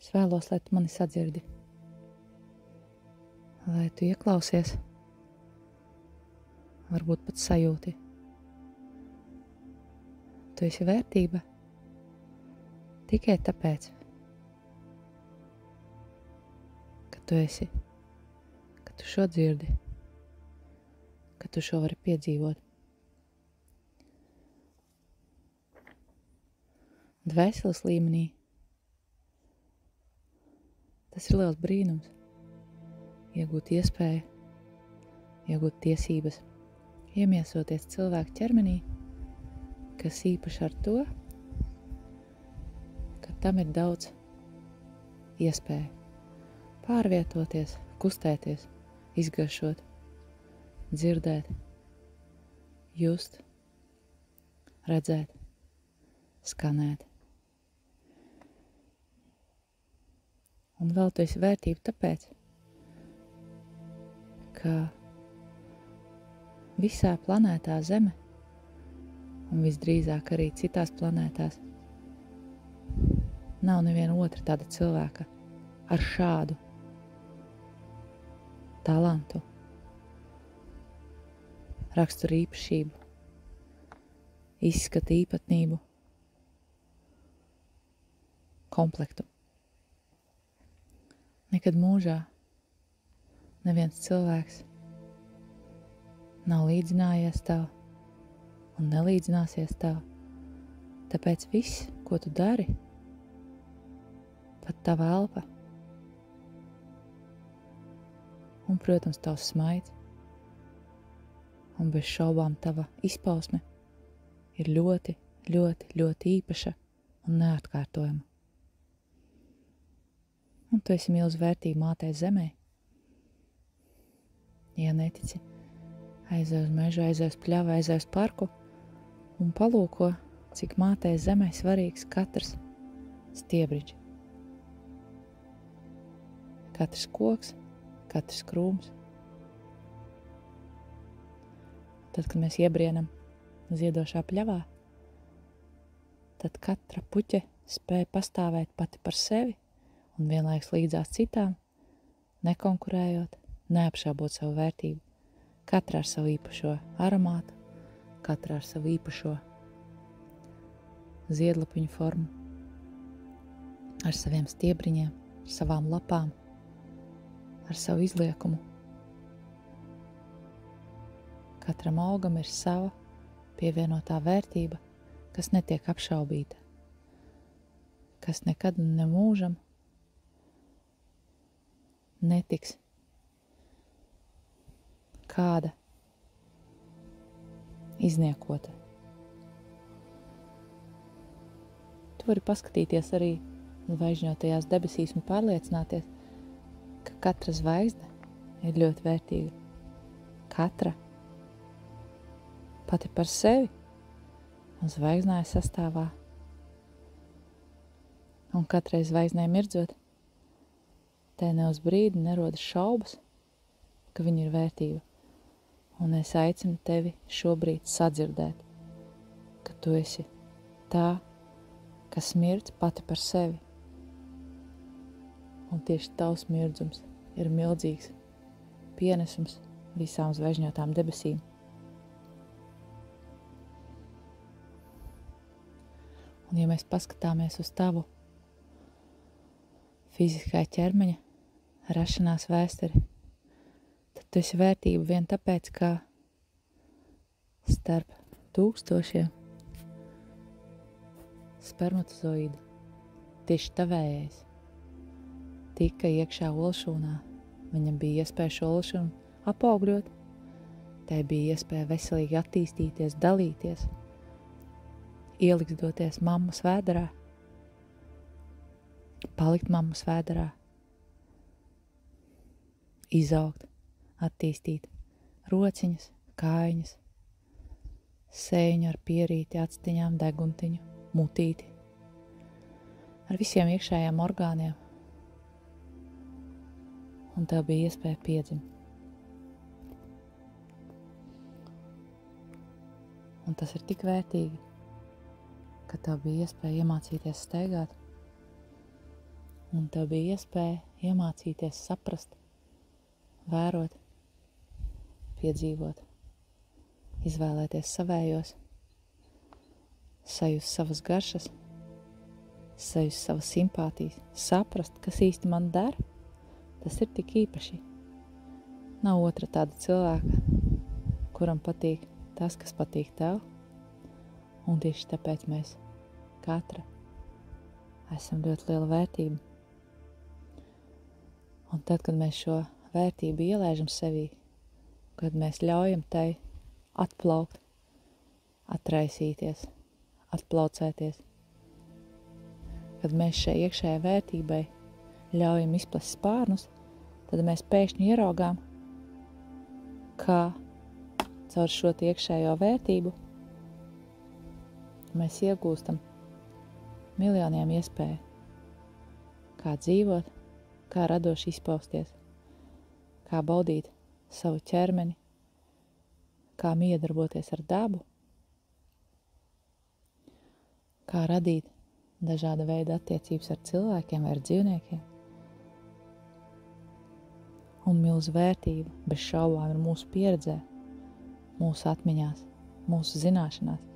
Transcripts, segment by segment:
Es vēlos, lai tu mani sadzirdi, lai tu ieklausies, varbūt pat sajūti. Tu esi vērtība tikai tāpēc, ka tu esi, ka tu šo dzirdi, ka tu šo vari piedzīvot. Dvēseles līmenī tas ir liels brīnums, iegūt iespēju, iegūt tiesības, iemiesoties cilvēku ķermenī, kas īpaši ar to, ka tam ir daudz iespēju pārvietoties, kustēties, izgaršot, dzirdēt, just, redzēt, skanēt. Un vēl tu esi vērtība tāpēc, ka visā planētā Zeme un visdrīzāk arī citās planētās nav neviena otra tāda cilvēka ar šādu talantu, raksturu īpašību, izskata īpatnību, komplektu. Nekad mūžā neviens cilvēks nav līdzinājies tev un nelīdzināsies tev, tāpēc viss, ko tu dari, pat tava elpa un, protams, tavs smaids un bez šaubām tava izpausme ir ļoti, ļoti, ļoti īpaša un neatkārtojama. Un tu esi milz vērtība mātei Zemē. Ja netici, aizej uz mežu, aizej uz pļavu, aizej uz parku un palūko, cik mātei Zemē svarīgs katrs stiebriģis. Katrs koks, katrs krūms. Tad, kad mēs iebrienam ziedošā pļavā, tad katra puķe spēja pastāvēt pati par sevi un vienlaiks līdzās citām, nekonkurējot, neapšaubot savu vērtību, katra ar savu īpašo aromātu, katra ar savu īpašo ziedlapiņu formu, ar saviem stiebriņiem, ar savām lapām, ar savu izliekumu. Katram augam ir sava pievienotā vērtība, kas netiek apšaubīta, kas nekad un nemūžam netiks kāda izniekota. Tu vari paskatīties arī zvaigžņotajās debesīs un pārliecināties, ka katra zvaigzne ir ļoti vērtīga. Katra pati par sevi un zvaigznāja sastāvā. Un katrai zvaigznei mirdzot, te ne uz brīdi nerodas šaubas, ka viņa ir vērtība. Un es aicinu tevi šobrīd sadzirdēt, ka tu esi tā, kas mirdz pati par sevi. Un tieši tavs mirdzums ir milzīgs pienesums visām zvaigžņotām debesīm. Un ja mēs paskatāmies uz tavu fiziskā ķermeņa rašanās vēsturi, tad tu esi vērtība vien tāpēc, ka starp tūkstošiem spermatozoīdu tieši tavējais tika iekšā olšūnā. Viņam bija iespēja šo olšūnu apaugļot, tai bija iespēja veselīgi attīstīties, dalīties, ielikstoties mammas vēderā, palikt mammas vēderā, izaugt, attīstīt rociņas, kājiņas, sēņu ar pierīti, actiņām, deguntiņu, mutīti, ar visiem iekšējiem orgāniem. Un tev bija iespēja piedzimt. Un tas ir tik vērtīgi, ka tev bija iespēja iemācīties staigāt Un tev bija iespēja iemācīties, saprast, vērot, piedzīvot, izvēlēties savējos, sajust savas garšas, sajust savas simpātijas, saprast, kas īsti man der, tas ir tik īpaši. Nav otra tāda cilvēka, kuram patīk tas, kas patīk tev, un tieši tāpēc mēs katra esam ļoti liela vērtība. Un tad, kad mēs šo vērtību ielēžam sevī, kad mēs ļaujam tai atplaukt, atraisīties, atplaucēties, kad mēs šai iekšējai vērtībai ļaujam izplest spārnus, tad mēs pēkšņi ieraugām, kā caur šo iekšējo vērtību mēs iegūstam miljoniem iespēju, kā dzīvot, kā radoši izpausties, kā baudīt savu ķermeni, kā miedarboties ar dabu, kā radīt dažāda veida attiecības ar cilvēkiem vai ar dzīvniekiem. Un milzu vērtība bez šaubām ir mūsu pieredzē, mūsu atmiņās, mūsu zināšanās.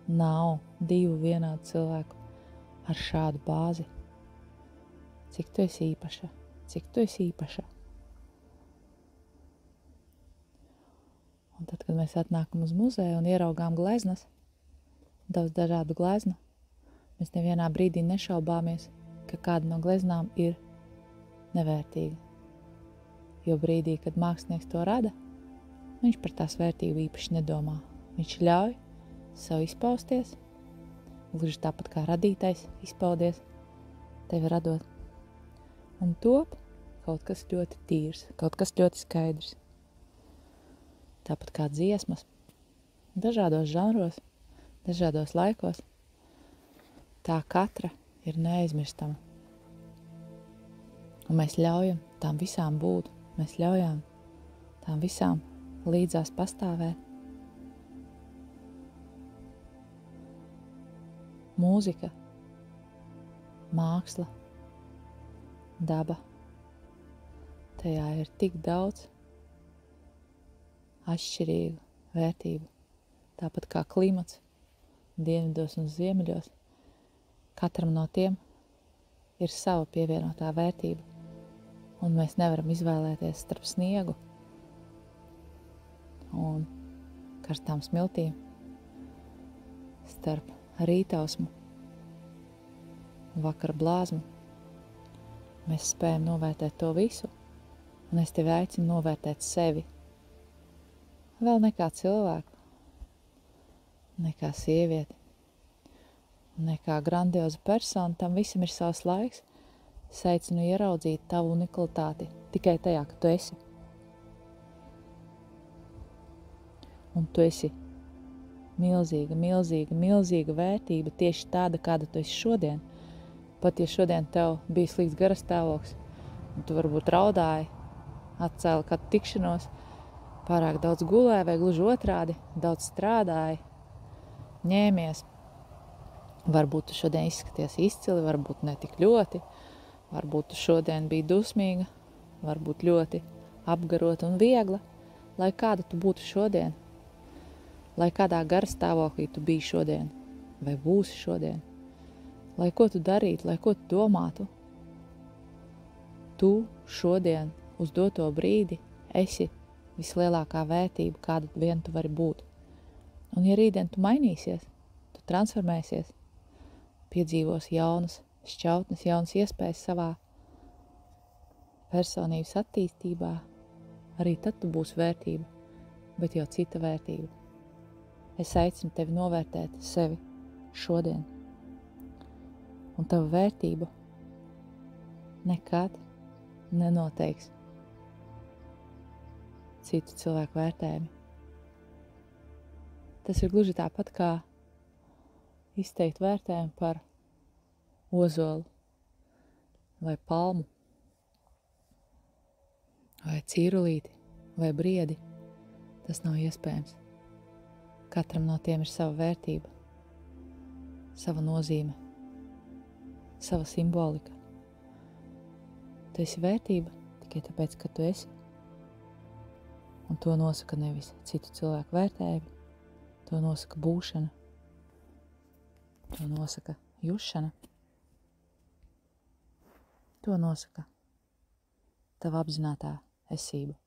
Nav divu vienādu cilvēku ar šādu bāzi. Cik tu esi īpaša, cik tu esi īpaša. Un tad, kad mēs atnākam uz muzeju un ieraugām gleznas, daudz dažādu gleznu, mēs nevienā brīdī nešaubāmies, ka kāda no gleznām ir nevērtīga. Jo brīdī, kad mākslinieks to rada, viņš par tās vērtību īpaši nedomā. Viņš ļauj sev izpausties, gluži tāpat kā radītais izpaudies, tevi radot. Un top kaut kas ļoti tīrs, kaut kas ļoti skaidrs. Tāpat kā dziesmas, dažādos žanros, dažādos laikos, tā katra ir neaizmirstama. Un mēs ļaujam tām visām būt, mēs ļaujam tām visām līdzās pastāvēt. Mūzika, māksla, daba, tajā ir tik daudz atšķirīgu vērtību, tāpat kā klimats, dienvidos un ziemeļos. Katram no tiem ir sava pievienotā vērtība, un mēs nevaram izvēlēties starp sniegu un karstām smiltīm, starp rītausmu un vakara blāzmu. Mēs spējam novērtēt to visu, un es tevi aicinu novērtēt sevi. Vēl ne kā cilvēku, ne kā sievieti, ne kā grandiozu personu, tam visam ir savs laiks. Es aicinu ieraudzīt tavu unikalitāti tikai tajā, ka tu esi. Un tu esi milzīga, milzīga, milzīga vērtība tieši tāda, kāda tu esi šodien. Pat ja šodien tev bija slikts garastāvoklis, un tu varbūt raudāji, atcēli kādu tikšanos, pārāk daudz gulēji vai gluži otrādi, daudz strādāji, ņēmies. Varbūt tu šodien izskaties izcili, varbūt ne tik ļoti, varbūt tu šodien biji dusmīga, varbūt ļoti apgarota un viegla, lai kāda tu būtu šodien, lai kādā garastāvoklī tu biji šodien vai būsi šodien. Lai ko tu darītu, lai ko tu domātu, tu šodien uz doto brīdi esi vislielākā vērtība, kāda vien tu vari būt. Un ja rītdien tu mainīsies, tu transformēsies, piedzīvos jaunas šķautnes, jaunas iespējas savā personības attīstībā, arī tad tu būsi vērtība, bet jau cita vērtība. Es aicinu tevi novērtēt sevi šodien. Un tava vērtība nekad nenoteiks citu cilvēku vērtējumu. Tas ir gluži tāpat kā izteikt vērtējumu par ozolu vai palmu vai cīrulīti vai briedi. Tas nav iespējams. Katram no tiem ir sava vērtība, sava nozīme, sava simbolika. Tu esi vērtība tikai tāpēc, ka tu esi. Un to nosaka nevis citu cilvēku vērtējumi, to nosaka būšana, to nosaka jušana, to nosaka tava apzinātā esība.